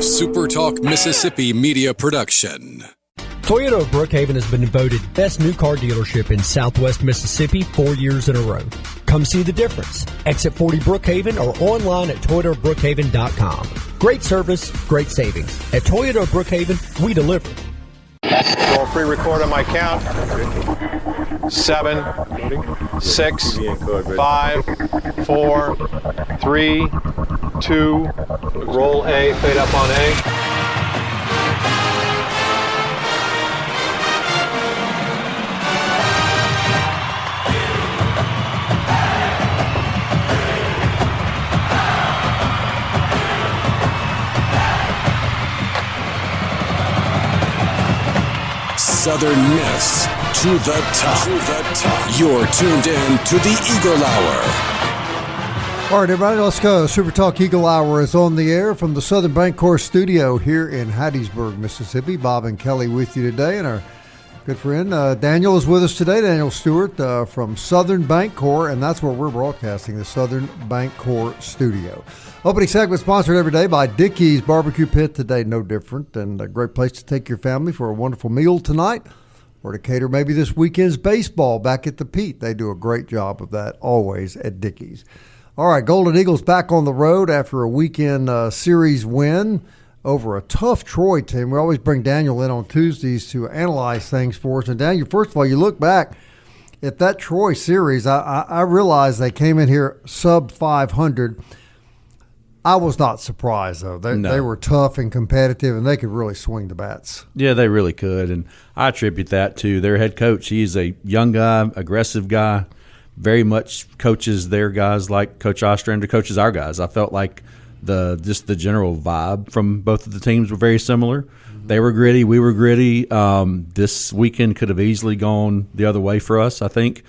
SuperTalk Mississippi media production. Toyota of Brookhaven has been voted best new car dealership in Southwest Mississippi 4 years in a row. Come see the difference. Exit 40 Brookhaven or online at toyotabrookhaven.com. Great service, great savings. At Toyota of Brookhaven, we deliver. Roll pre-record on my count. 7, 6, 5, 4, 3, 2. Roll A, fade up on A. Southern Miss to the top. You're tuned in to the Eagle Hour. All right, everybody, let's go. SuperTalk Eagle Hour is on the air from the Southern Bancorp studio here in Hattiesburg, Mississippi. Bob and Kelly with you today, and our good friend Daniel is with us today. Daniel Stewart from Southern Bancorp, and that's where we're broadcasting, the Southern Bancorp studio. Opening segment sponsored every day by Dickey's Barbecue Pit. Today, no different, and a great place to take your family for a wonderful meal tonight, or to cater maybe this weekend's baseball back at the Pete. They do a great job of that always at Dickey's. All right, Golden Eagles back on the road after a weekend series win over a tough Troy team. We always bring Daniel in on Tuesdays to analyze things for us. And Daniel, first of all, you look back at that Troy series. I realized they came in here sub 500. I was not surprised, though. They were tough and competitive, and they could really swing the bats. Yeah, they really could, and I attribute that to their head coach. He's a young guy, aggressive guy, very much coaches their guys like Coach Ostrander coaches our guys. I felt like the general vibe from both of the teams were very similar. Mm-hmm. They were gritty, we were gritty. This weekend could have easily gone the other way for us, I think.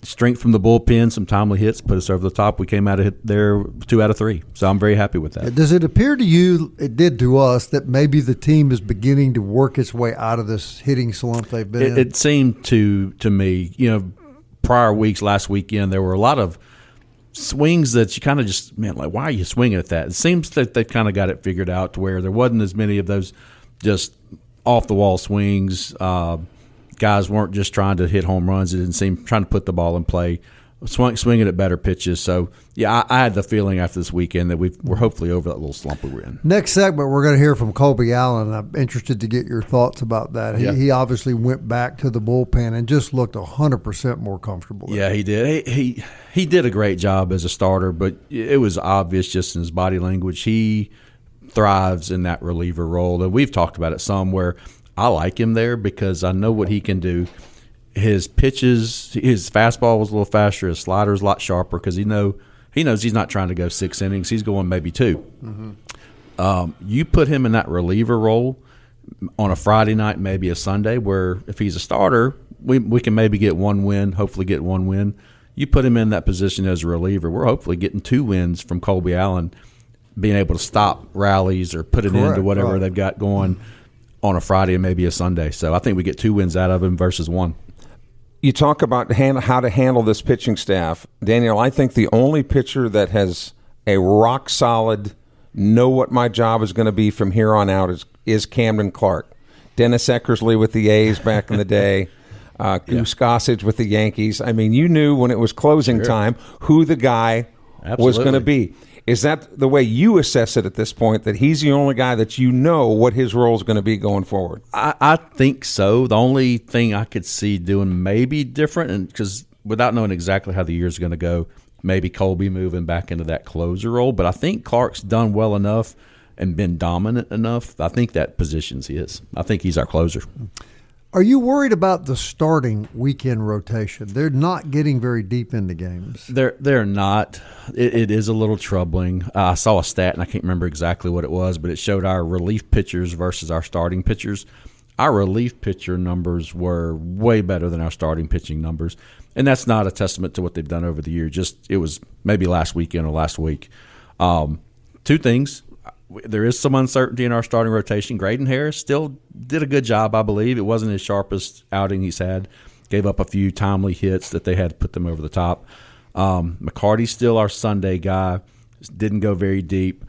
Strength from the bullpen, some timely hits put us over the top. We came out of there 2 out of 3, so I'm very happy with that. Does it appear to you, it did to us, that maybe the team is beginning to work its way out of this hitting slump they've been in? It seemed to me, prior weeks, last weekend, there were a lot of swings that you kind of just, like, why are you swinging at that? It seems that they kind of got it figured out to where there wasn't as many of those just off-the-wall swings. Guys weren't just trying to hit home runs. It didn't seem trying to put the ball in play, swinging at better pitches. So, yeah, I had the feeling after this weekend that we're hopefully over that little slump we were in. Next segment, we're going to hear from Colby Allen. I'm interested to get your thoughts about that. He obviously went back to the bullpen and just looked 100% more comfortable. Yeah, he did. He did a great job as a starter, but it was obvious just in his body language. He thrives in that reliever role. And we've talked about it some where – I like him there because I know what he can do. His pitches, his fastball was a little faster. His slider's a lot sharper because he knows he's not trying to go 6 innings. He's going maybe 2. Mm-hmm. You put him in that reliever role on a Friday night, maybe a Sunday, where if he's a starter, we can maybe get 1 win, hopefully get 1 win. You put him in that position as a reliever, we're hopefully getting 2 wins from Colby Allen, being able to stop rallies or put it into whatever they've got going on a Friday and maybe a Sunday. So I think we get 2 wins out of him versus 1. You talk about how to handle this pitching staff. Daniel, I think the only pitcher that has a rock-solid, know what my job is going to be from here on out is Camden Clark. Dennis Eckersley with the A's back in the day, Goose Gossage with the Yankees. I mean, you knew when it was closing time who the guy was going to be. Is that the way you assess it at this point, that he's the only guy that you know what his role is going to be going forward? I think so. The only thing I could see doing maybe different, and because without knowing exactly how the year's going to go, maybe Colby moving back into that closer role. But I think Clark's done well enough and been dominant enough. I think that position's his. I think he's our closer. Are you worried about the starting weekend rotation? They're not getting very deep into games. They're not. It is a little troubling. I saw a stat, and I can't remember exactly what it was, but it showed our relief pitchers versus our starting pitchers. Our relief pitcher numbers were way better than our starting pitching numbers, and that's not a testament to what they've done over the year. Just it was maybe last weekend or last week. 2 things. There is some uncertainty in our starting rotation. Graydon Harris still did a good job, I believe. It wasn't his sharpest outing he's had. Gave up a few timely hits that they had to put them over the top. McCarty's still our Sunday guy. Didn't go very deep.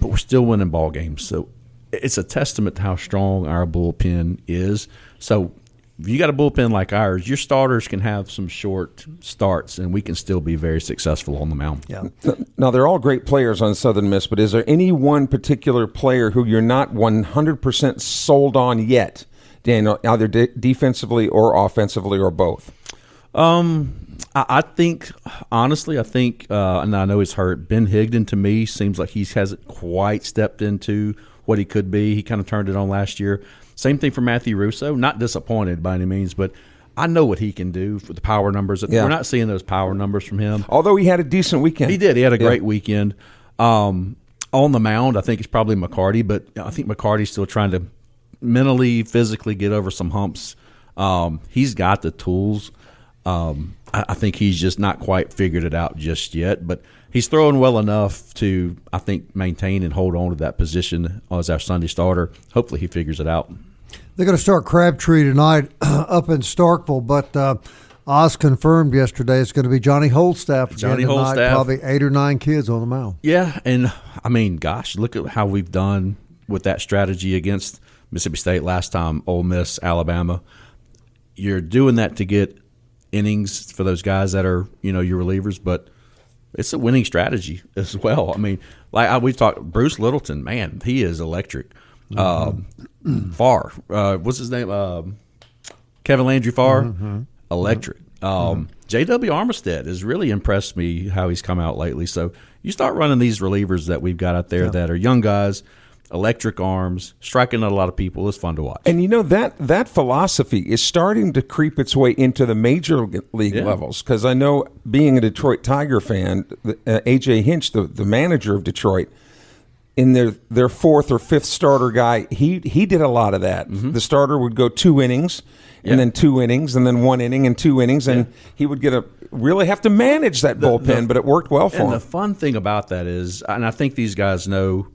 but we're still winning ball games. So it's a testament to how strong our bullpen is. So if you got a bullpen like ours, your starters can have some short starts, and we can still be very successful on the mound. Yeah. Now, they're all great players on Southern Miss, but is there any one particular player who you're not 100% sold on yet, Daniel, either defensively or offensively or both? I think, honestly, and I know he's hurt, Ben Higdon to me seems like he hasn't quite stepped into what he could be. He kind of turned it on last year. Same thing for Matthew Russo. Not disappointed by any means, but I know what he can do for the power numbers. Yeah. We're not seeing those power numbers from him. Although he had a decent weekend. He did. He had a great weekend. On the mound, I think it's probably McCarty, but I think McCarty's still trying to mentally, physically get over some humps. He's got the tools. I think he's just not quite figured it out just yet, but he's throwing well enough to, I think, maintain and hold on to that position as our Sunday starter. Hopefully he figures it out. They're going to start Crabtree tonight up in Starkville, but Oz confirmed yesterday it's going to be Johnny Holstaff again tonight, probably 8 or 9 kids on the mound. Yeah, and, I mean, gosh, look at how we've done with that strategy against Mississippi State last time, Ole Miss, Alabama. You're doing that to get innings for those guys that are, your relievers, but it's a winning strategy as well. I mean, like we've talked, Bruce Littleton, man, he is electric. Farr, what's his name? Kevin Landry Farr, electric. J.W. Armistead has really impressed me how he's come out lately. So you start running these relievers that we've got out there that are young guys, electric arms, striking out a lot of people. It's fun to watch. And that philosophy is starting to creep its way into the major league levels, because I know, being a Detroit Tiger fan, A.J. Hinch, the manager of Detroit, in their fourth or fifth starter guy, he did a lot of that. The starter would go 2 innings, and then 2 innings, and then 1 inning and 2 innings, and he would really have to manage that bullpen, but it worked well for him. And the fun thing about that is, and I think these guys know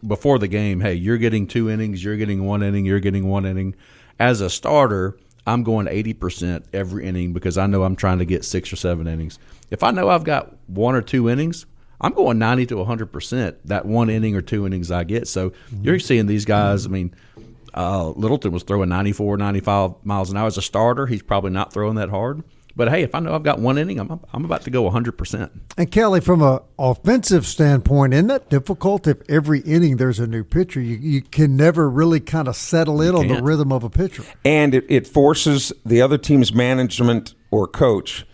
before the game, hey, you're getting 2 innings, you're getting 1 inning, you're getting 1 inning. As a starter, I'm going 80% every inning because I know I'm trying to get 6 or 7 innings. If I know I've got 1 or 2 innings, I'm going 90 to 100% that 1 inning or 2 innings I get. So you're seeing these guys, I mean, Littleton was throwing 94, 95 miles an hour as a starter. He's probably not throwing that hard. But, hey, if I know I've got 1 inning, I'm about to go 100%. And, Kelly, from an offensive standpoint, isn't that difficult if every inning there's a new pitcher? You can never really kind of settle in on the rhythm of a pitcher. And it forces the other team's management or coach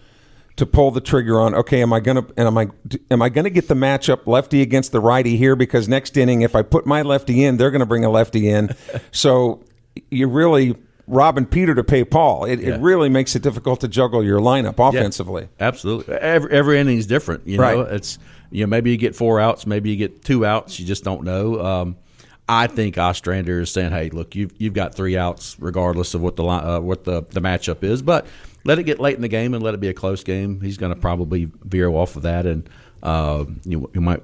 to pull the trigger on, okay, am I gonna get the matchup lefty against the righty here? Because next inning, if I put my lefty in, they're going to bring a lefty in. So you really – robbing Peter to pay Paul. It really makes it difficult to juggle your lineup offensively. Yeah, absolutely. Every inning is different. Know, it's maybe you get 4 outs, maybe you get 2 outs. You just don't know. I think Ostrander is saying, "Hey, look, you've got 3 outs, regardless of what the matchup is. But let it get late in the game and let it be a close game. He's going to probably veer off of that, and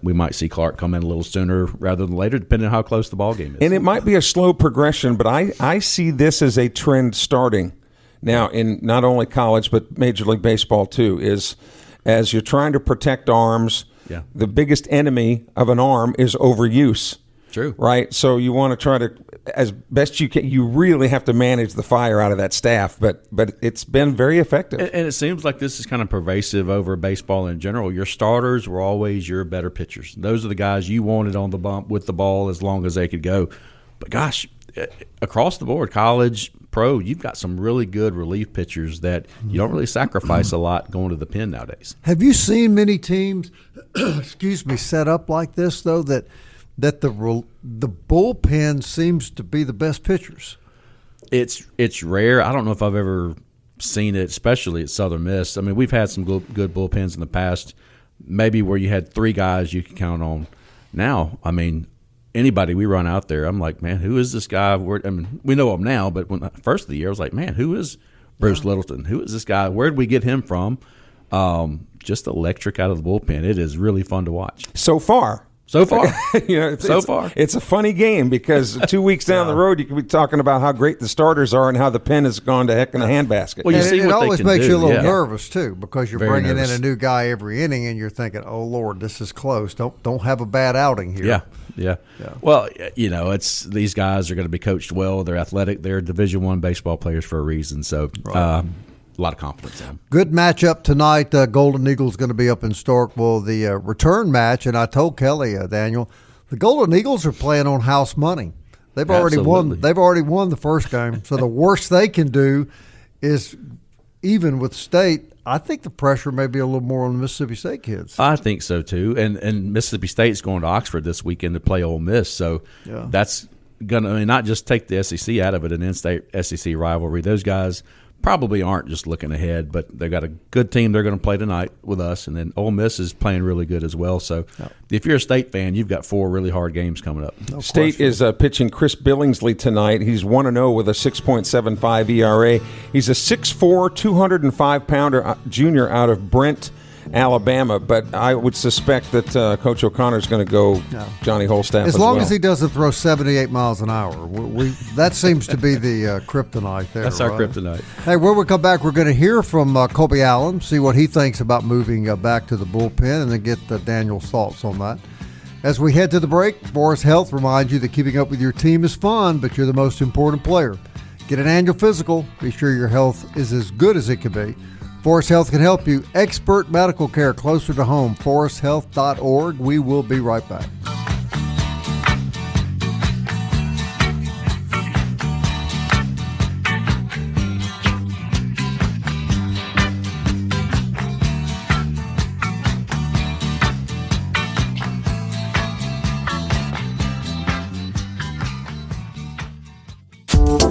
we might see Clark come in a little sooner rather than later, depending on how close the ball game is. And it might be a slow progression, but I see this as a trend starting now in not only college but Major League Baseball too. Is as you're trying to protect arms, the biggest enemy of an arm is overuse. True. Right? So you want to try to, as best you can, you really have to manage the fire out of that staff, but it's been very effective. And it seems like this is kind of pervasive over baseball in general. Your starters were always your better pitchers. Those are the guys you wanted on the bump with the ball as long as they could go. But gosh, across the board, college, pro, you've got some really good relief pitchers that you don't really sacrifice a lot going to the pen nowadays. Have you seen many teams, set up like this, though, that the bullpen seems to be the best pitchers? It's rare. I don't know if I've ever seen it, especially at Southern Miss. I mean, we've had some good bullpens in the past, maybe where you had 3 guys you could count on. Now, I mean, anybody we run out there, I'm like, man, who is this guy? I mean, we know him now, but when first of the year, I was like, man, who is Bruce Littleton? Who is this guy? Where did we get him from? Just electric out of the bullpen. It is really fun to watch. So far. So far. It's a funny game because 2 weeks down the road, you could be talking about how great the starters are and how the pen has gone to heck in the handbasket. Well, you see it what always they can makes do. you a little nervous, too, because you're Very bringing nervous. in a new guy every inning and you're thinking, oh, Lord, this is close. Don't have a bad outing here. Yeah. Well, it's these guys are going to be coached well. They're athletic. They're Division I baseball players for a reason. So a lot of confidence in them. Good matchup tonight. Golden Eagles going to be up in Starkville. The return match, and I told Kelly, Daniel, the Golden Eagles are playing on house money. They've already won. They've already won the first game. So the worst they can do is, even with State, I think the pressure may be a little more on the Mississippi State kids. I think so too. And Mississippi State's going to Oxford this weekend to play Ole Miss. So that's going to not just take the SEC out of it, an in-state SEC rivalry. Those guys probably aren't just looking ahead, but they've got a good team they're going to play tonight with us, and then Ole Miss is playing really good as well. So if you're a State fan, you've got 4 really hard games coming up. State is pitching Chris Billingsley tonight. He's 1-0 with a 6.75 ERA. He's a 6'4", 205-pounder junior out of Brent, Alabama, but I would suspect that Coach O'Connor is going to go Johnny Holstaff as long as he doesn't throw 78 miles an hour. That seems to be the kryptonite there. That's our kryptonite. Hey, when we come back, we're going to hear from Colby Allen, see what he thinks about moving back to the bullpen, and then get Daniel's thoughts on that. As we head to the break, Forest Health reminds you that keeping up with your team is fun, but you're the most important player. Get an annual physical. Be sure your health is as good as it can be. Forest Health can help you. Expert medical care closer to home. ForestHealth.org. We will be right back.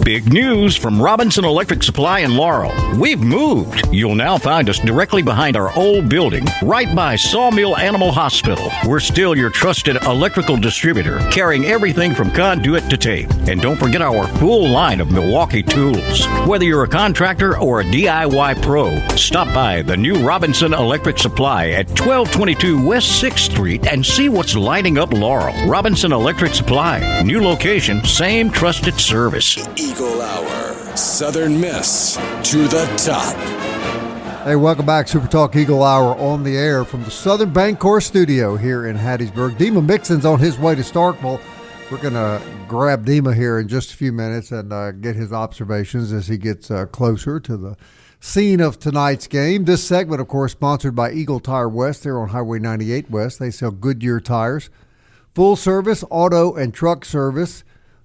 Big news from Robinson Electric Supply in Laurel. We've moved. You'll now find us directly behind our old building, right by Sawmill Animal Hospital. We're still your trusted electrical distributor, carrying everything from conduit to tape. And don't forget our full line of Milwaukee tools. Whether you're a contractor or a DIY pro, stop by the new Robinson Electric Supply at 1222 West 6th Street and see what's lighting up Laurel. Robinson Electric Supply. New location, same trusted service. Eagle Hour, Southern Miss to the top. Hey, welcome back. SuperTalk Eagle Hour on the air from the Southern Bancorp studio here in Hattiesburg. Dima Mixon's on his way to Starkville. We're going to grab Dima here in just a few minutes and get his observations as he gets closer to the scene of tonight's game. This segment, of course, sponsored by Eagle Tire West. They're on Highway 98 West. They sell Goodyear tires, full service auto and truck service.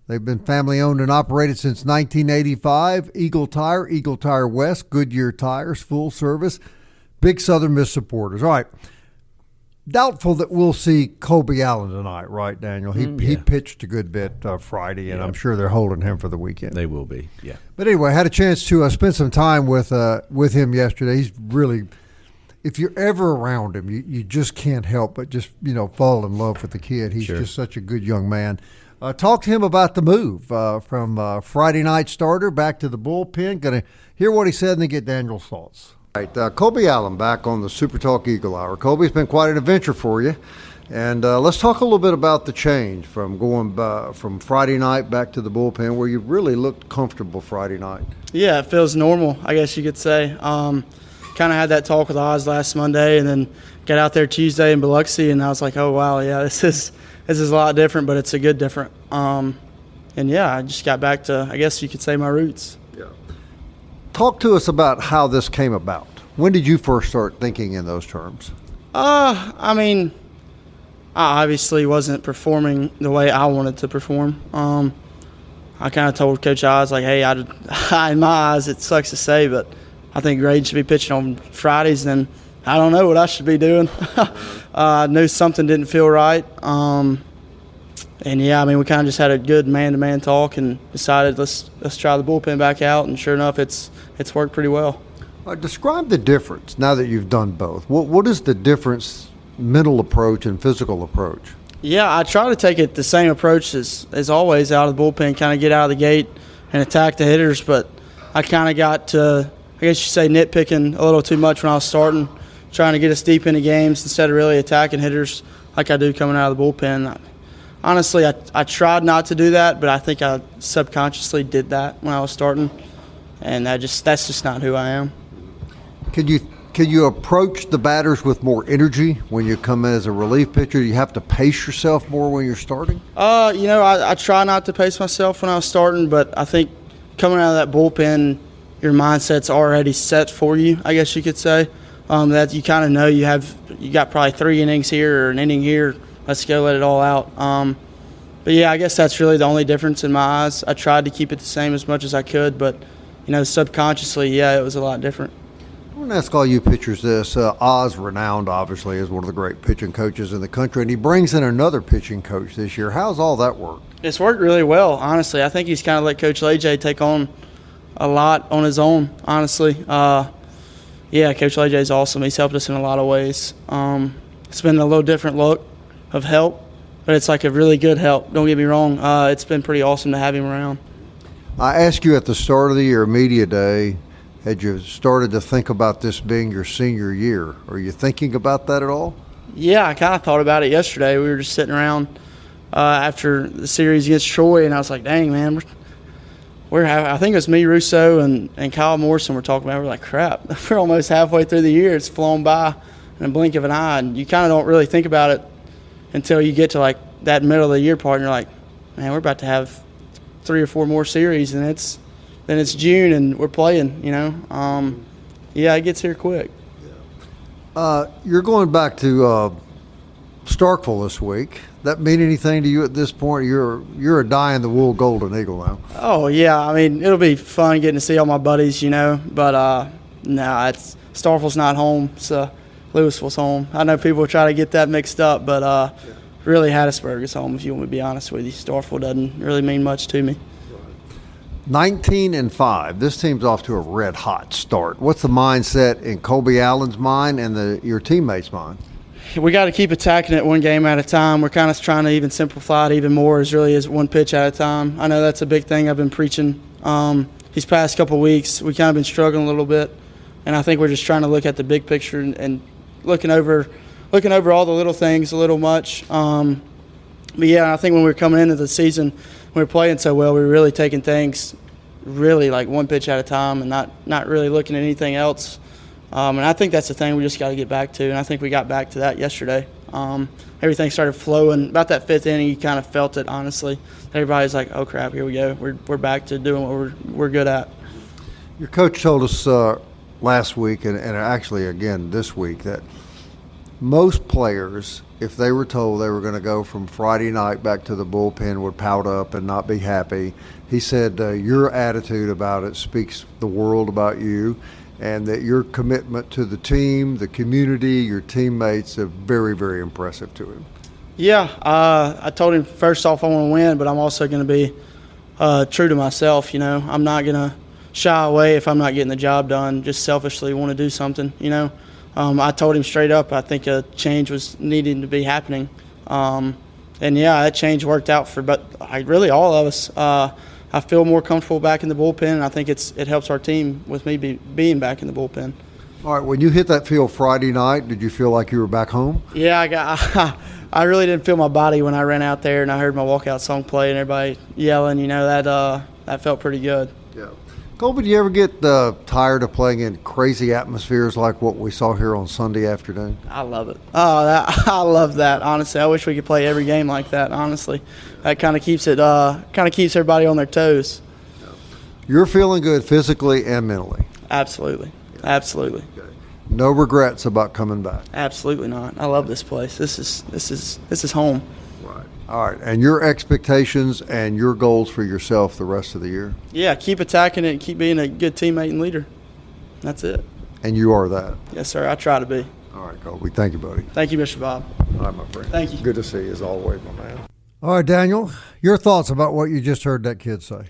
They've been family-owned and operated since 1985. Eagle Tire West, Goodyear Tires, full service, big Southern Miss supporters. All right. Doubtful that we'll see Colby Allen tonight, right, Daniel? He pitched a good bit Friday, and I'm sure they're holding him for the weekend. They will be, yeah. But anyway, I had a chance to spend some time with him yesterday. He's really, if you're ever around him, you just can't help but just, fall in love with the kid. He's just such a good young man. Talk to him about the move from Friday night starter back to the bullpen. Going to hear what he said and then get Daniel's thoughts. All right, Colby Allen back on the SuperTalk Eagle Hour. Colby, it's been quite an adventure for you. And let's talk a little bit about the change from going from Friday night back to the bullpen where you really looked comfortable Friday night. Yeah, it feels normal, I guess you could say. Kind of had that talk with Oz last Monday and then got out there Tuesday in Biloxi, and I was like, oh, wow, yeah, this is a lot different, but it's a good different. And, yeah, I just got back to, I guess you could say, my roots. Yeah. Talk to us about how this came about. When did you first start thinking in those terms? I mean, I obviously wasn't performing the way I wanted to perform. I kind of told Coach Oz, like, hey, in my eyes, it sucks to say, but I think Graydon should be pitching on Fridays, and I don't know what I should be doing. I knew something didn't feel right. And, yeah, I mean, we kind of just had a good man-to-man talk and decided let's try the bullpen back out, and sure enough, it's worked pretty well. Describe the difference now that you've done both. What is the difference, mental approach and physical approach? Yeah, I try to take it the same approach as always out of the bullpen, kind of get out of the gate and attack the hitters, but I kind of got to, I guess you say, nitpicking a little too much when I was starting, trying to get us deep into games instead of really attacking hitters. like I do coming out of the bullpen. Honestly, I tried not to do that, but I think I subconsciously did that when I was starting, and that's just not who I am. Could you approach the batters with more energy when you come in as a relief pitcher? Do you have to pace yourself more when you're starting? I try not to pace myself when I was starting, but I think coming out of that bullpen, your mindset's already set for you, I guess you could say. That you kind of know you got probably 3 innings here or an inning here. Let's go, let it all out. But yeah, I guess that's really the only difference in my eyes. I tried to keep it the same as much as I could, but subconsciously, yeah, it was a lot different. I want to ask all you pitchers this. Oz, renowned obviously as one of the great pitching coaches in the country, and he brings in another pitching coach this year. How's all that work? It's worked really well, honestly. I think he's kind of let Coach AJ take on a lot on his own, honestly. Yeah, Coach AJ is awesome. He's helped us in a lot of ways. It's been a little different look of help, but it's like a really good help. Don't get me wrong. It's been pretty awesome to have him around. I asked you at the start of the year, media day, had you started to think about this being your senior year? Are you thinking about that at all? Yeah, I kind of thought about it yesterday. We were just sitting around after the series against Troy, and I was like, dang, man, I think it was me, Russo, and Kyle Morrison were talking about it. We're like, crap, we're almost halfway through the year. It's flown by in a blink of an eye, and you kind of don't really think about it until you get to, like, that middle of the year part, and you're like, man, we're about to have 3 or 4 more series, and then it's June, and we're playing, Yeah, it gets here quick. You're going back to Starkville this week. That mean anything to you at this point? You're a dyed-in-the-wool Golden Eagle now. Oh, yeah. I mean, it'll be fun getting to see all my buddies, But, Starkville's not home. It's Louisville's home. I know people try to get that mixed up, but really Hattiesburg is home, if you want me to be honest with you. Starkville doesn't really mean much to me. 19-5. This team's off to a red-hot start. What's the mindset in Colby Allen's mind and your teammates' mind? We got to keep attacking it one game at a time. We're kind of trying to even simplify it even more, as really as one pitch at a time. I know that's a big thing I've been preaching these past couple of weeks. We kind of been struggling a little bit, and I think we're just trying to look at the big picture and looking over all the little things a little much. But yeah, I think when we were coming into the season, we were playing so well, we were really taking things really like one pitch at a time and not really looking at anything else. And I think that's the thing we just got to get back to, and I think we got back to that yesterday. Everything started flowing. About that 5th inning, you kind of felt it, honestly. Everybody's like, oh, crap, here we go. We're back to doing what we're good at. Your coach told us last week and actually again this week that most players, if they were told they were going to go from Friday night back to the bullpen, would pout up and not be happy. He said your attitude about it speaks the world about you, and that your commitment to the team, the community, your teammates are very, very impressive to him. Yeah, I told him first off I want to win, but I'm also going to be true to myself. I'm not going to shy away if I'm not getting the job done, just selfishly want to do something, I told him straight up I think a change was needing to be happening. And yeah, that change worked out for really all of us. I feel more comfortable back in the bullpen, and I think it helps our team with me being back in the bullpen. All right, when you hit that field Friday night, did you feel like you were back home? Yeah, I really didn't feel my body when I ran out there and I heard my walkout song play and everybody yelling. That felt pretty good. Yeah. Colby, do you ever get tired of playing in crazy atmospheres like what we saw here on Sunday afternoon? I love it. Oh, I love that. Honestly, I wish we could play every game like that. Honestly, that kind of keeps everybody on their toes. You're feeling good physically and mentally. Absolutely, yeah. Absolutely. Okay. No regrets about coming back. Absolutely not. I love this place. This is home. Right. All right. And your expectations and your goals for yourself the rest of the year? Yeah, keep attacking it and keep being a good teammate and leader. That's it. And you are that? Yes, sir. I try to be. All right, Colby. Thank you, buddy. Thank you, Mr. Bob. All right, my friend. Thank you. Good to see you as always, my man. All right, Daniel, your thoughts about what you just heard that kid say?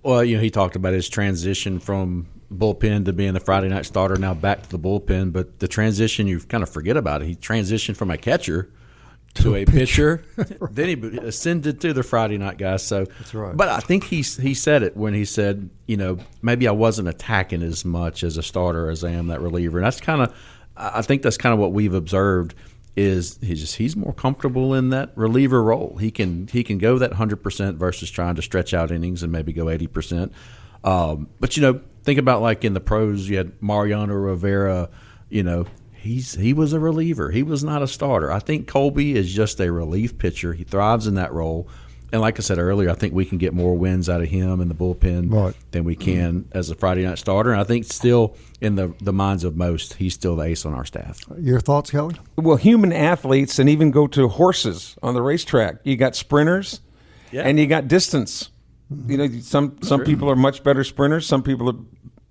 Well, he talked about his transition from bullpen to being the Friday night starter, now back to the bullpen. But the transition, you kind of forget about it. He transitioned from a catcher to a pitcher. Right. Then he ascended to the Friday night guy. So that's right. But I think he said it when he said, maybe I wasn't attacking as much as a starter as I am that reliever. And that's I think that's kind of what we've observed. is he's more comfortable in that reliever role. He can go that 100% versus trying to stretch out innings and maybe go 80%. But think about like in the pros, you had Mariano Rivera. He was a reliever. He was not a starter. I think Colby is just a relief pitcher. He thrives in that role. And like I said earlier, I think we can get more wins out of him in the bullpen than we can as a Friday night starter. And I think still in the minds of most, he's still the ace on our staff. Your thoughts, Kelly? Well, human athletes, and even go to horses on the racetrack. You got sprinters and you got distance. Some people are much better sprinters. Some people are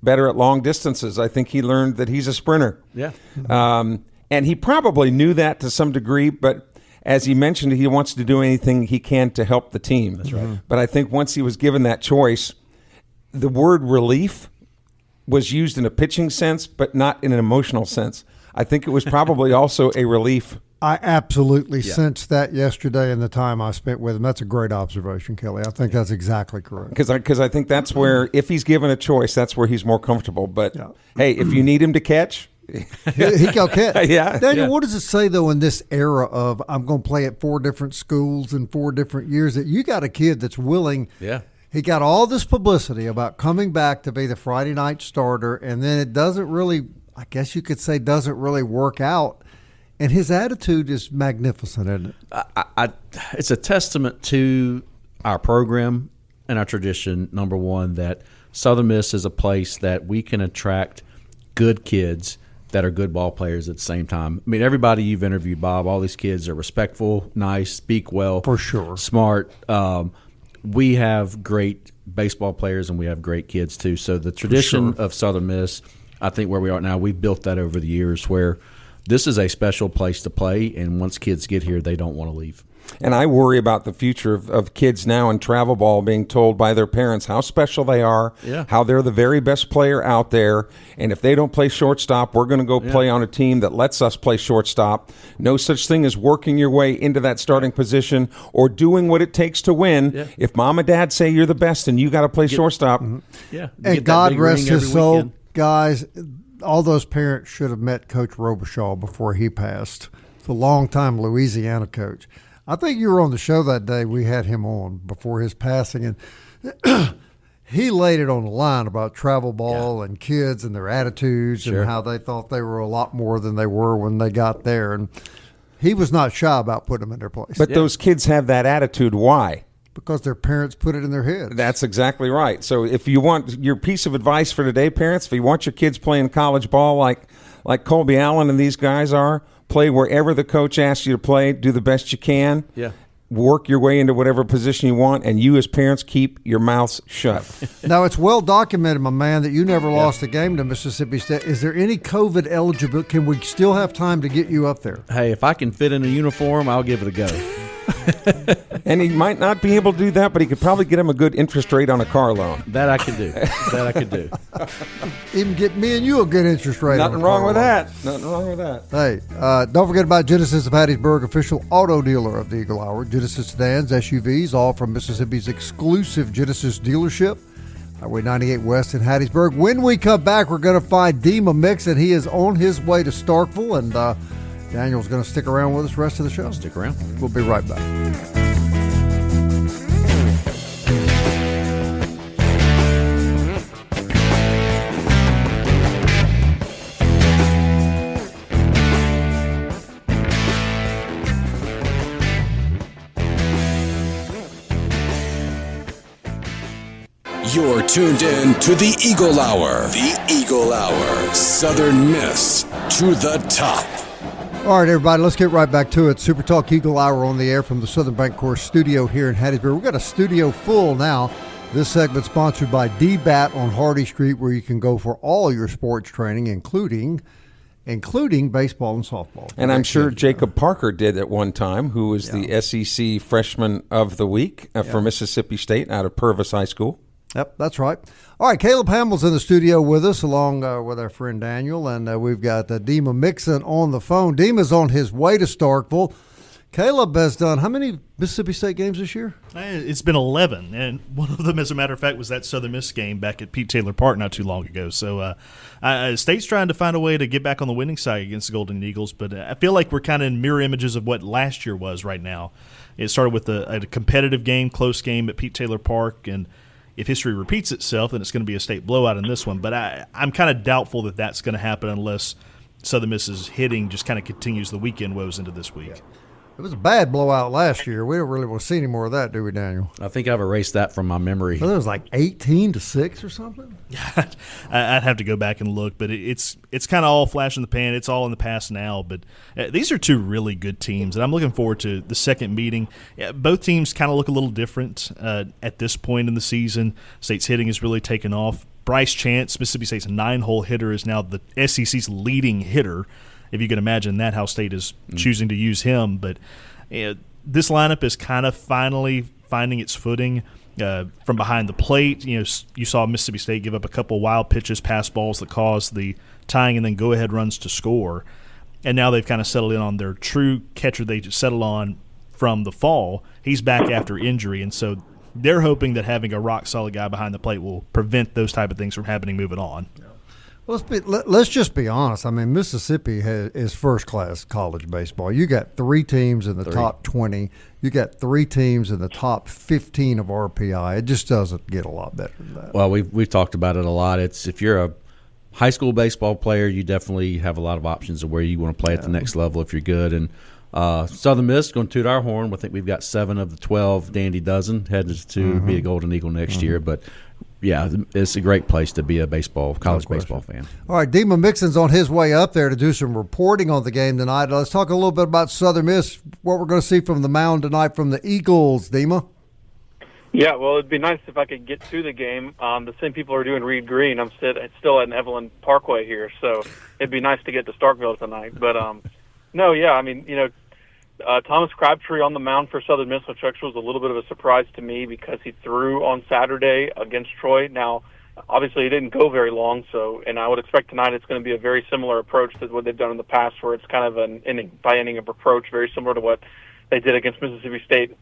better at long distances. I think he learned that he's a sprinter. Yeah. And he probably knew that to some degree, but as he mentioned, he wants to do anything he can to help the team. That's right. But I think once he was given that choice, the word relief was used in a pitching sense, but not in an emotional sense. I think it was probably also a relief. I absolutely sensed that yesterday in the time I spent with him. That's a great observation, Kelly. I think that's exactly correct. Because I think that's where, if he's given a choice, that's where he's more comfortable. But, hey, if you need him to catch, he go catch. Yeah. Daniel, what does it say, though, in this era of I'm going to play at 4 different schools in 4 different years, that you got a kid that's willing – he got all this publicity about coming back to be the Friday night starter, and then it doesn't really – I guess you could say doesn't really work out. And his attitude is magnificent, isn't it? It's a testament to our program and our tradition, number one, that Southern Miss is a place that we can attract good kids that are good ball players at the same time. I mean, everybody you've interviewed, Bob, all these kids are respectful, nice, speak well. For sure. Smart. We have great baseball players and we have great kids too. So the tradition of Southern Miss, I think where we are now, we've built that over the years where this is a special place to play, and once kids get here, they don't want to leave. And I worry about the future of kids now in travel ball being told by their parents how special they are, how they're the very best player out there, and if they don't play shortstop, we're going to go play on a team that lets us play shortstop. No such thing as working your way into that starting position or doing what it takes to win. Yeah. If mom and dad say you're the best and you got to play shortstop. And God rest his soul, guys. All those parents should have met Coach Robichaud before he passed. It's a long-time Louisiana coach. I think you were on the show that day. We had him on before his passing, and he laid it on the line about travel ball and kids and their attitudes and how they thought they were a lot more than they were when they got there. And he was not shy about putting them in their place. But those kids have that attitude. Why? Because their parents put it in their heads. That's exactly right. So if you want your piece of advice for today, parents, if you want your kids playing college ball like Colby Allen and these guys are, play wherever the coach asks you to play, do the best you can. Yeah. Work your way into whatever position you want, and you as parents keep your mouths shut. Now, it's well documented, my man, that you never lost a game to Mississippi State. Is there any COVID eligible? Can we still have time to get you up there? Hey, if I can fit in a uniform, I'll give it a go. And he might not be able to do that, but he could probably get him a good interest rate on a car loan. That I could do. Even get me and you a good interest rate. Nothing wrong with that. Nothing wrong with that. Hey, don't forget about Genesis of Hattiesburg, official auto dealer of the Eagle Hour. Genesis sedans, SUVs, all from Mississippi's exclusive Genesis dealership. Highway 98 West in Hattiesburg. When we come back, we're going to find Dima Mix, and he is on his way to Starkville, and Daniel's going to stick around with us the rest of the show. Stick around. We'll be right back. You're tuned in to the Eagle Hour. The Eagle Hour. Southern Miss to the top. All right, everybody, let's get right back to it. SuperTalk Eagle Hour on the air from the Southern Bancorp studio here in Hattiesburg. We've got a studio full now. This segment sponsored by D-Bat on Hardy Street, where you can go for all your sports training, including baseball and softball. And I'm sure Jacob Parker did at one time, who was the SEC Freshman of the Week for Mississippi State out of Purvis High School. Yep, that's right. All right, Caleb Hamill's in the studio with us, along with our friend Daniel, and we've got Dima Mixon on the phone. Dima's on his way to Starkville. Caleb has done how many Mississippi State games this year? It's been 11, and one of them, as a matter of fact, was that Southern Miss game back at Pete Taylor Park not too long ago. So State's trying to find a way to get back on the winning side against the Golden Eagles, but I feel like we're kind of in mirror images of what last year was right now. It started with a competitive game, close game at Pete Taylor Park, and if history repeats itself, then it's going to be a state blowout in this one. But I'm kind of doubtful that that's going to happen unless Southern Miss's hitting just kind of continues the weekend woes into this week. It was a bad blowout last year. We don't really want to see any more of that, do we, Daniel? I think I've erased that from my memory. Well, it was like 18-6 or something. I'd have to go back and look, but it's kind of all flash in the pan. It's all in the past now. But these are two really good teams, and I'm looking forward to the second meeting. Both teams kind of look a little different at this point in the season. State's hitting has really taken off. Bryce Chance, Mississippi State's 9-hole hitter, is now the SEC's leading hitter. If you can imagine that, how State is choosing to use him. But this lineup is kind of finally finding its footing from behind the plate. You saw Mississippi State give up a couple wild pitches, pass balls that caused the tying and then go-ahead runs to score. And now they've kind of settled in on their true catcher they settled on from the fall. He's back after injury, and so they're hoping that having a rock-solid guy behind the plate will prevent those type of things from happening moving on. Let's just be honest. I mean, Mississippi is first-class college baseball. You got 3 teams in the top 20. You got 3 teams in the top 15 of RPI. It just doesn't get a lot better than that. Well, we've talked about it a lot. It's if you're a high school baseball player, you definitely have a lot of options of where you want to play at the next level if you're good. And Southern Miss going to toot our horn. I think we've got 7 of the 12 Dandy Dozen headed to be a Golden Eagle next year. But yeah, it's a great place to be a college baseball fan. All right, Dima Mixon's on his way up there to do some reporting on the game tonight. Let's talk a little bit about Southern Miss, what we're going to see from the mound tonight from the Eagles. Dima? Yeah, well, it'd be nice if I could get to the game. The same people are doing Reed Green. I'm still at Evelyn Parkway here, so it'd be nice to get to Starkville tonight. But, no, yeah, I mean, Thomas Crabtree on the mound for Southern Miss, which actually was a little bit of a surprise to me because he threw on Saturday against Troy. Now, obviously, he didn't go very long, and I would expect tonight it's going to be a very similar approach to what they've done in the past, where it's kind of an inning-by-inning approach, very similar to what they did against Mississippi State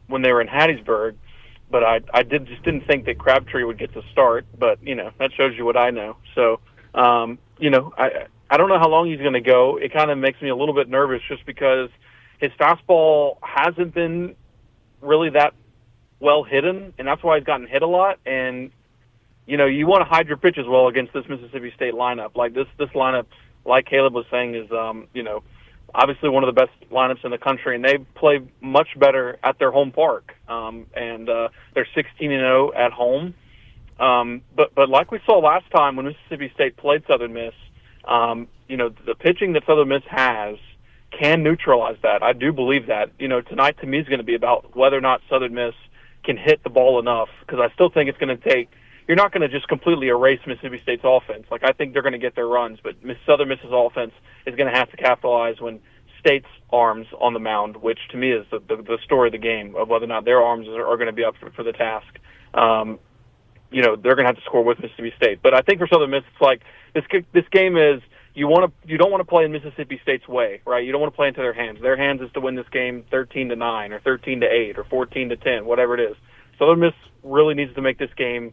when they were in Hattiesburg. But I just didn't think that Crabtree would get to start, but, that shows you what I know. So, I don't know how long he's going to go. It kind of makes me a little bit nervous just because his fastball hasn't been really that well hidden, and that's why he's gotten hit a lot. And, you want to hide your pitches well against this Mississippi State lineup. Like this lineup, like Caleb was saying, is, obviously one of the best lineups in the country, and they play much better at their home park. And they're 16-0 at home. But like we saw last time when Mississippi State played Southern Miss, the pitching that Southern Miss has can neutralize that. I do believe that. Tonight to me is going to be about whether or not Southern Miss can hit the ball enough, because I still think it's going to take – you're not going to just completely erase Mississippi State's offense. Like, I think they're going to get their runs, but Southern Miss's offense is going to have to capitalize when State's arms on the mound, which to me is the story of the game, of whether or not their arms are going to be up for the task. They're going to have to score with Mississippi State. But I think for Southern Miss, it's like this game is you don't want to play in Mississippi State's way, right? You don't want to play into their hands. Their hands is to win this game 13-9 or 13-8 or 14-10, whatever it is. Southern Miss really needs to make this game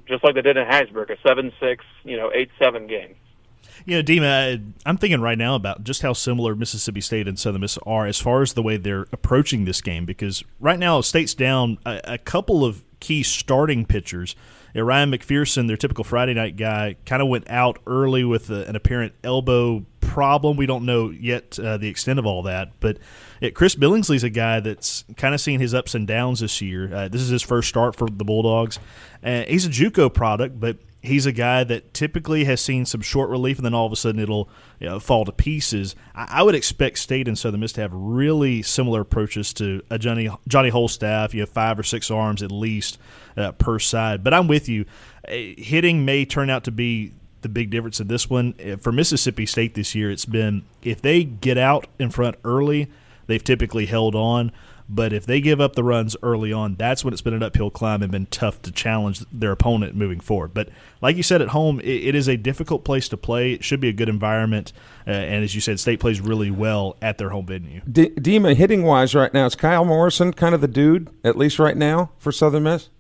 just like they did in Hattiesburg, a 7-6, 8-7 game. Dima, I'm thinking right now about just how similar Mississippi State and Southern Miss are as far as the way they're approaching this game, because right now State's down a couple of key starting pitchers. Ryan McPherson, their typical Friday night guy, kind of went out early with an apparent elbow problem. We don't know yet the extent of all that, but Chris Billingsley's a guy that's kind of seen his ups and downs this year. This is his first start for the Bulldogs. He's a JUCO product, but he's a guy that typically has seen some short relief, and then all of a sudden it'll fall to pieces. I would expect State and Southern Miss to have really similar approaches to a Johnny Holstaff. You have 5 or 6 arms at least per side. But I'm with you. Hitting may turn out to be the big difference in this one. For Mississippi State this year, it's been if they get out in front early, they've typically held on. But if they give up the runs early on, that's when it's been an uphill climb and been tough to challenge their opponent moving forward. But like you said, at home, it is a difficult place to play. It should be a good environment. And as you said, State plays really well at their home venue. Dima, hitting-wise right now, is Kyle Morrison kind of the dude, at least right now, for Southern Miss?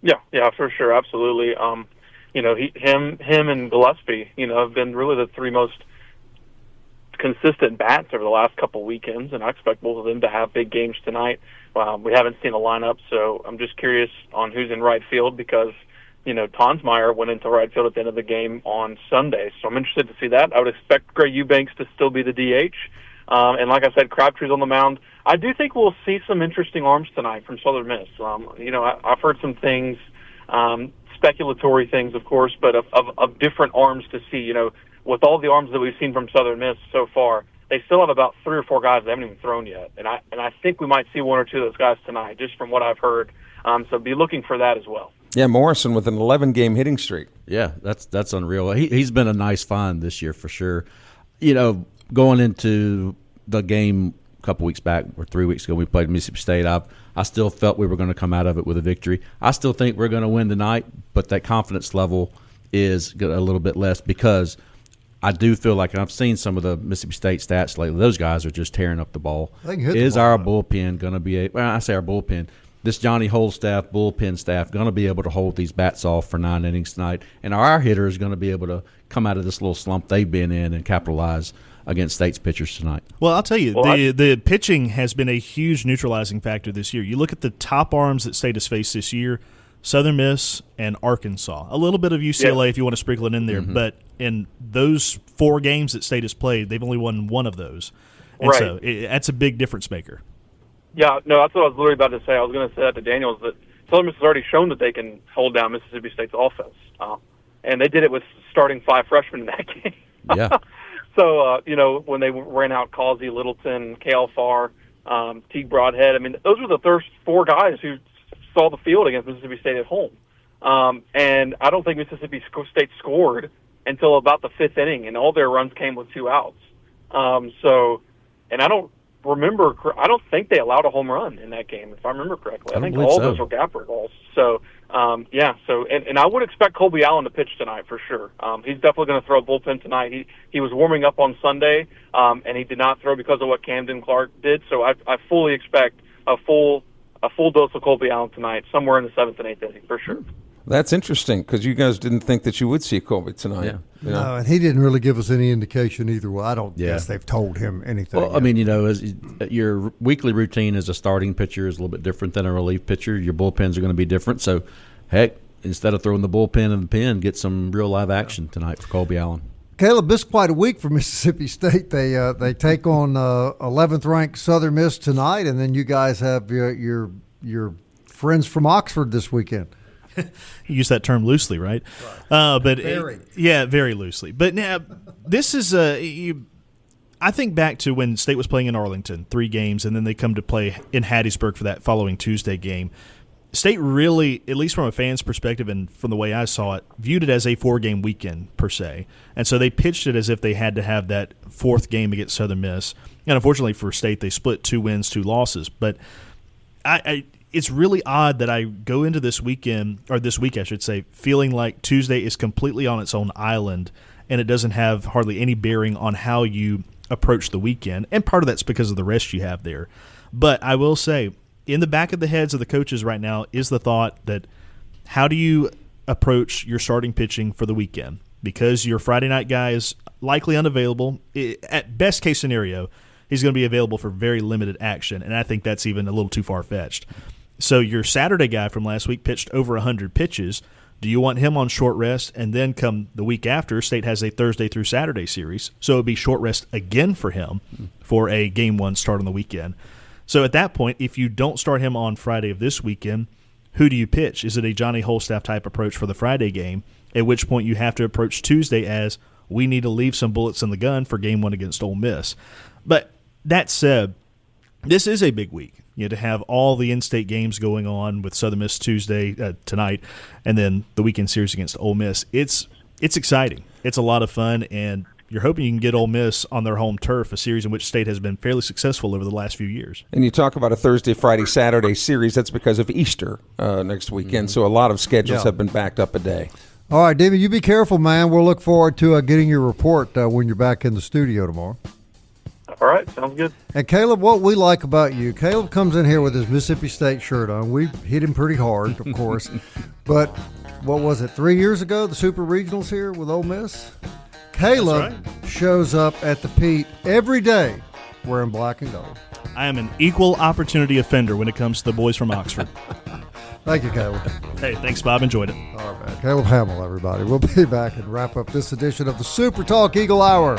Yeah, for sure, absolutely. Him and Gillespie, have been really the three most consistent bats over the last couple weekends, and I expect both of them to have big games tonight. We haven't seen the lineup, so I'm just curious on who's in right field because, Tonsmeyer went into right field at the end of the game on Sunday, so I'm interested to see that. I would expect Gray Eubanks to still be the DH, and like I said, Crabtree's on the mound. I do think we'll see some interesting arms tonight from Southern Miss. I've heard some things, speculatory things, of course, but of different arms to see, with all the arms that we've seen from Southern Miss so far, they still have about 3 or 4 guys they haven't even thrown yet. And I think we might see 1 or 2 of those guys tonight, just from what I've heard. So be looking for that as well. Yeah, Morrison with an 11-game hitting streak. Yeah, that's unreal. He's been a nice find this year for sure. Going into the game a couple weeks back or 3 weeks ago, we played Mississippi State. I still felt we were going to come out of it with a victory. I still think we're going to win tonight, but that confidence level is a little bit less because – I do feel like, and I've seen some of the Mississippi State stats lately, those guys are just tearing up the ball. Is our bullpen going to be I say our bullpen, this Johnny Hole staff, bullpen staff, going to be able to hold these bats off for 9 innings tonight? And are our hitters going to be able to come out of this little slump they've been in and capitalize against State's pitchers tonight? Well, I'll tell you, the pitching has been a huge neutralizing factor this year. You look at the top arms that State has faced this year, Southern Miss and Arkansas. A little bit of UCLA if you want to sprinkle it in there, but in those 4 games that State has played, they've only won 1 of those. And so that's a big difference maker. Yeah, no, that's what I was literally about to say. I was going to say that to Daniel, is that Southern Miss has already shown that they can hold down Mississippi State's offense. And they did it with starting 5 freshmen in that game. Yeah. So, when they ran out Causey, Littleton, Kale Farr, Teague Broadhead, those were the first 4 guys who saw the field against Mississippi State at home. And I don't think Mississippi State scored until about the 5th inning, and all their runs came with 2 outs. And I don't think they allowed a home run in that game, if I remember correctly. I think all those were gapper balls. So, and I would expect Colby Allen to pitch tonight for sure. He's definitely going to throw a bullpen tonight. He was warming up on Sunday, and he did not throw because of what Camden Clark did. So I fully expect a full dose of Colby Allen tonight, somewhere in the 7th and 8th inning for sure. That's interesting because you guys didn't think that you would see Colby tonight. Yeah. No, and he didn't really give us any indication either way. I don't guess they've told him anything. Well, as your weekly routine as a starting pitcher is a little bit different than a relief pitcher. Your bullpens are going to be different. So, heck, instead of throwing the bullpen in the pen, get some real live action tonight for Colby Allen. Caleb, this is quite a week for Mississippi State. They take on 11th ranked Southern Miss tonight, and then you guys have your friends from Oxford this weekend. You use that term loosely, right? But very. Very loosely. But now this is I think back to when State was playing in Arlington, 3 games, and then they come to play in Hattiesburg for that following Tuesday game. State really, at least from a fan's perspective and from the way I saw it, viewed it as a 4-game weekend per se. And so they pitched it as if they had to have that 4th game against Southern Miss. And unfortunately for State, they split 2 wins, 2 losses. But it's really odd that I go into this weekend, or this week I should say, feeling like Tuesday is completely on its own island and it doesn't have hardly any bearing on how you approach the weekend. And part of that's because of the rest you have there. But I will say, in the back of the heads of the coaches right now is the thought that how do you approach your starting pitching for the weekend? Because your Friday night guy is likely unavailable. At best case scenario, he's going to be available for very limited action, and I think that's even a little too far-fetched. So your Saturday guy from last week pitched over 100 pitches. Do you want him on short rest? And then come the week after, State has a Thursday through Saturday series, so it would be short rest again for him for a Game 1 start on the weekend. So at that point, if you don't start him on Friday of this weekend, who do you pitch? Is it a Johnny Holstaff type approach for the Friday game, at which point you have to approach Tuesday as we need to leave some bullets in the gun for Game 1 against Ole Miss? But that said, this is a big week. To have all the in-state games going on with Southern Miss Tuesday tonight, and then the weekend series against Ole Miss. It's exciting. It's a lot of fun, and you're hoping you can get Ole Miss on their home turf, a series in which State has been fairly successful over the last few years. And you talk about a Thursday, Friday, Saturday series. That's because of Easter next weekend. So a lot of schedules have been backed up a day. All right, David, you be careful, man. We'll look forward to getting your report when you're back in the studio tomorrow. All right, sounds good. And Caleb, what we like about you, Caleb comes in here with his Mississippi State shirt on. We hit him pretty hard, of course. But what was it, 3 years ago, the Super Regionals here with Ole Miss? Caleb shows up at the Pete every day wearing black and gold. I am an equal opportunity offender when it comes to the boys from Oxford. Thank you, Caleb. Hey, thanks, Bob. Enjoyed it. All right, man. Caleb Hamill, everybody. We'll be back and wrap up this edition of the Super Talk Eagle Hour.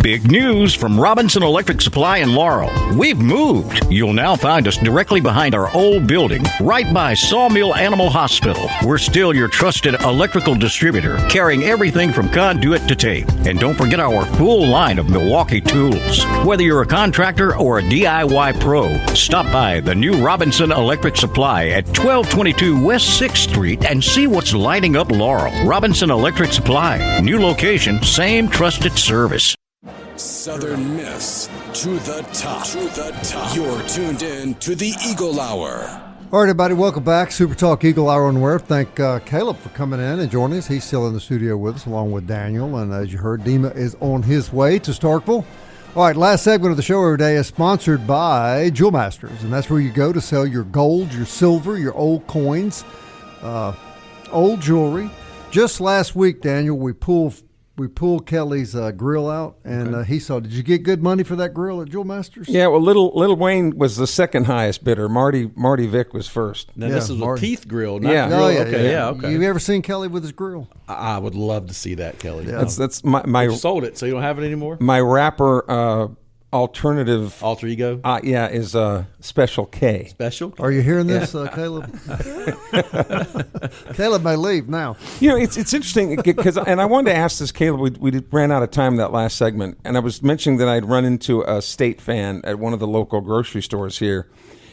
Big news from Robinson Electric Supply in Laurel. We've moved. You'll now find us directly behind our old building, right by Sawmill Animal Hospital. We're still your trusted electrical distributor, carrying everything from conduit to tape. And don't forget our full line of Milwaukee tools. Whether you're a contractor or a DIY pro, stop by the new Robinson Electric Supply at 1222 West 6th Street and see what's lighting up Laurel. Robinson Electric Supply. New location, same trusted service. Southern Miss to the top. To the top. You're tuned in to the Eagle Hour. All right, everybody, welcome back. Super Talk Eagle Hour on the Air. Thank Caleb for coming in and joining us. He's still in the studio with us, along with Daniel. And as you heard, Dima is on his way to Starkville. All right, last segment of the show every day is sponsored by Jewel Masters, and that's where you go to sell your gold, your silver, your old coins, old jewelry. Just last week, Daniel, we pulled Kelly's grill out, and he saw. Did you get good money for that grill at Jewel Masters? Yeah, well, Little Wayne was the second highest bidder. Marty Vick was first. Now, this is a Keith grill, not yeah. grill. Oh, Okay. You ever seen Kelly with his grill? I would love to see that, Kelly. Yeah. That's my You sold it, so you don't have it anymore? my rapper alternative Alter ego? is Special K. Special? Are you hearing this, Caleb? Caleb may leave now. You know, it's interesting because, and I wanted to ask this, Caleb. We ran out of time in that last segment, and I was mentioning that I'd run into a State fan at one of the local grocery stores here,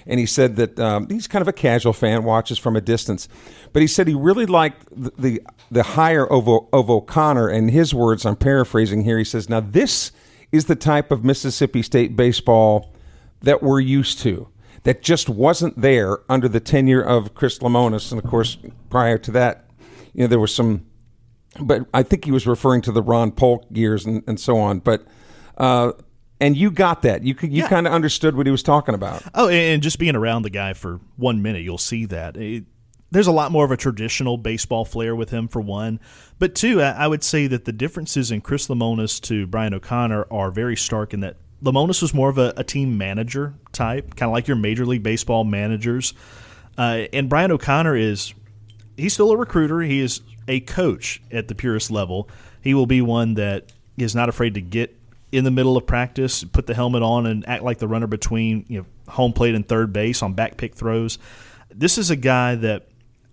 and he said that he's kind of a casual fan, watches from a distance, but he said he really liked the hire of O'Connor. And his words, I'm paraphrasing here. He says, "Now this is the type of Mississippi State baseball that we're used to, that just wasn't there under the tenure of Chris Lemonis." And, of course, prior to that, there was some – but I think he was referring to the Ron Polk years and so on. But and you got that. You kind of understood what he was talking about. Oh, and just being around the guy for 1 minute, you'll see that. There's a lot more of a traditional baseball flair with him, for one. But, two, I would say that the differences in Chris Lemonis to Brian O'Connor are very stark in that Lemonis was more of a team manager type, kind of like your Major League Baseball managers. And Brian O'Connor he's still a recruiter. He is a coach at the purest level. He will be one that is not afraid to get in the middle of practice, put the helmet on, and act like the runner between home plate and third base on back pick throws. This is a guy that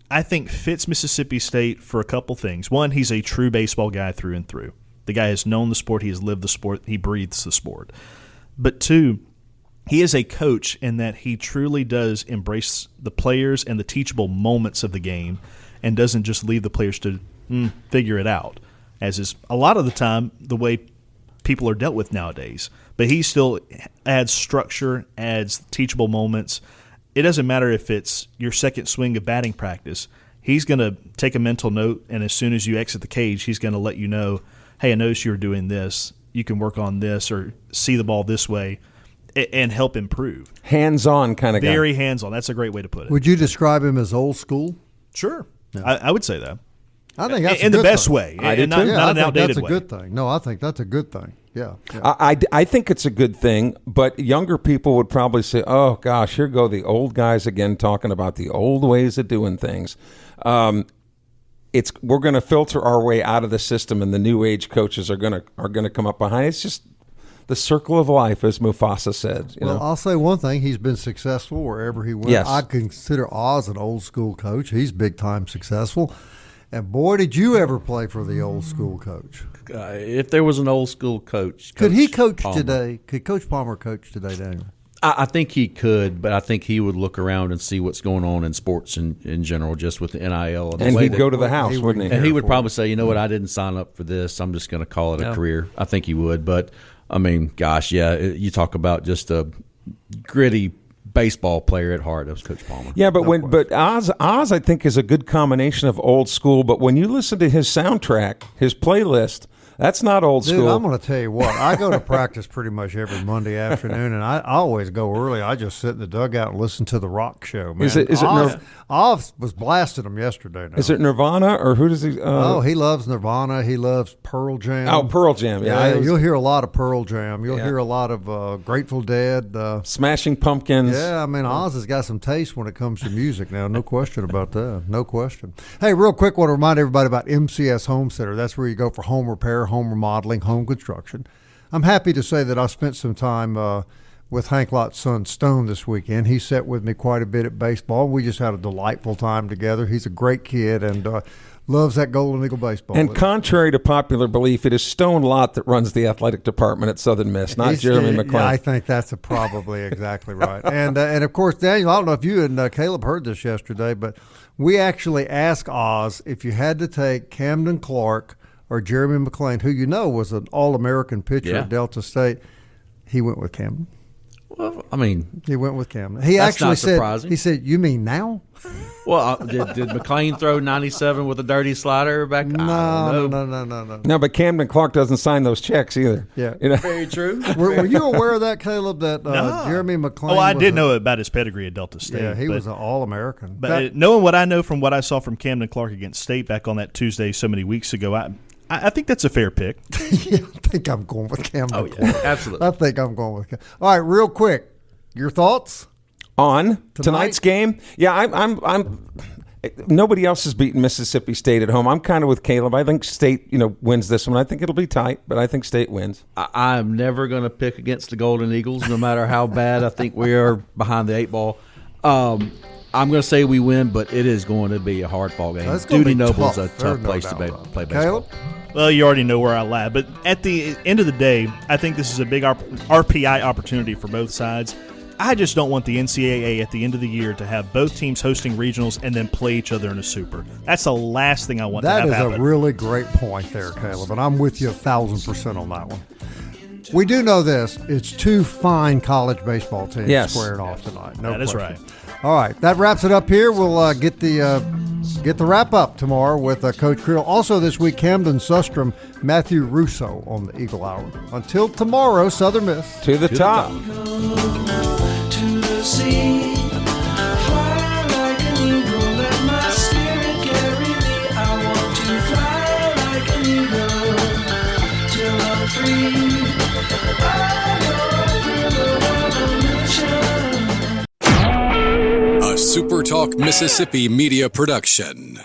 I think fits Mississippi State for a couple things. One, he's a true baseball guy through and through. The guy has known the sport. He has lived the sport. He breathes the sport. But two, he is a coach in that he truly does embrace the players and the teachable moments of the game and doesn't just leave the players to figure it out, as is a lot of the time the way people are dealt with nowadays. But he still adds structure, adds teachable moments. It doesn't matter if it's your second swing of batting practice. He's going to take a mental note, and as soon as you exit the cage, he's going to let you know, hey, I noticed you were doing this. You can work on this or see the ball this way and help improve. Hands-on kind of guy. Very hands-on. That's a great way to put it. Would you describe him as old school? Sure. Yeah. I would say that. I think that's in a the good best thing. way, I did not too. an I think outdated that's a way. good thing. No, I think that's a good thing. Yeah. I think it's a good thing, but younger people would probably say, oh, gosh, here go the old guys again talking about the old ways of doing things. We're going to filter our way out of the system, and the new age coaches are going to come up behind. It's just the circle of life, as Mufasa said. You Well, know? I'll say one thing. He's been successful wherever he went. Yes. I consider Oz an old school coach. He's big time successful. And boy, did you ever play for the old school coach. If there was an old school coach, Could he coach Palmer. today? Could Coach Palmer coach today, Daniel? I think he could, but I think he would look around and see what's going on in sports in general, just with the NIL. And he'd go to the house, wouldn't he? And he would probably say, you know what, I didn't sign up for this. I'm just going to call it a career. I think he would. But, I mean, gosh, yeah, you talk about just a gritty baseball player at heart. That was Coach Palmer. Yeah, but Oz, I think, is a good combination of old school. But when you listen to his soundtrack, his playlist, that's not old Dude, school. I'm going to tell you what. I go to practice pretty much every Monday afternoon, and I always go early. I just sit in the dugout and listen to the rock show, man. Is it Oz was blasting them yesterday. Now. Is it Nirvana, or who does he? He loves Nirvana. He loves Pearl Jam. Oh, Pearl Jam. Yeah, you'll hear a lot of Pearl Jam. You'll hear a lot of Grateful Dead. Smashing Pumpkins. Yeah, I mean, Oz has got some taste when it comes to music now. No question about that. No question. Hey, real quick, want to remind everybody about MCS Home Center. That's where you go for home repair, home remodeling, home construction. I'm happy to say that I spent some time with Hank Lott's son, Stone, this weekend. He sat with me quite a bit at baseball. We just had a delightful time together. He's a great kid and loves that Golden Eagle baseball. And contrary to popular belief, it is Stone Lott that runs the athletic department at Southern Miss, not Jeremy McClain. Yeah, I think that's probably exactly right. And of course, Daniel, I don't know if you and Caleb heard this yesterday, but we actually asked Oz if you had to take Camden Clark or Jeremy McClain, who you know was an All-American pitcher at Delta State. He went with Camden. Well, I mean, he went with Camden. He that's actually not said, surprising. "He said, you mean now?" Well, did McClain throw 97 with a dirty slider back? No. No, but Camden Clark doesn't sign those checks either. Yeah, you know? Very true. Were you aware of that, Caleb? That Jeremy McClain? Oh, I did know about his pedigree at Delta State. Yeah, he was an All-American. But knowing what I know from what I saw from Camden Clark against State back on that Tuesday so many weeks ago, I think that's a fair pick. Yeah, I think I'm going with Camden. Oh, yeah, absolutely. I think I'm going with Camden. All right, real quick, your thoughts on tonight's game? Yeah, I'm. Nobody else has beaten Mississippi State at home. I'm kind of with Caleb. I think State, wins this one. I think it'll be tight, but I think State wins. I'm never going to pick against the Golden Eagles, no matter how bad I think we are behind the 8 ball. I'm going to say we win, but it is going to be a hard-fought game. Duty Noble's a tough place to play baseball. Caleb? Well, you already know where I lie, but at the end of the day, I think this is a big RPI opportunity for both sides. I just don't want the NCAA at the end of the year to have both teams hosting regionals and then play each other in a super. That's the last thing I want to have happen. That is a really great point there, Caleb, and I'm with you 1,000% on that one. We do know this. It's two fine college baseball teams squaring off tonight. No that question. is right. All right, that wraps it up here. We'll get the wrap up tomorrow with Coach Creel. Also this week, Camden Sustrom, Matthew Russo on the Eagle Hour. Until tomorrow, Southern Miss to the top. To the sea, fly like an eagle, let my spirit carry me. I want to fly like an eagle till I'm free. A SuperTalk Mississippi media production.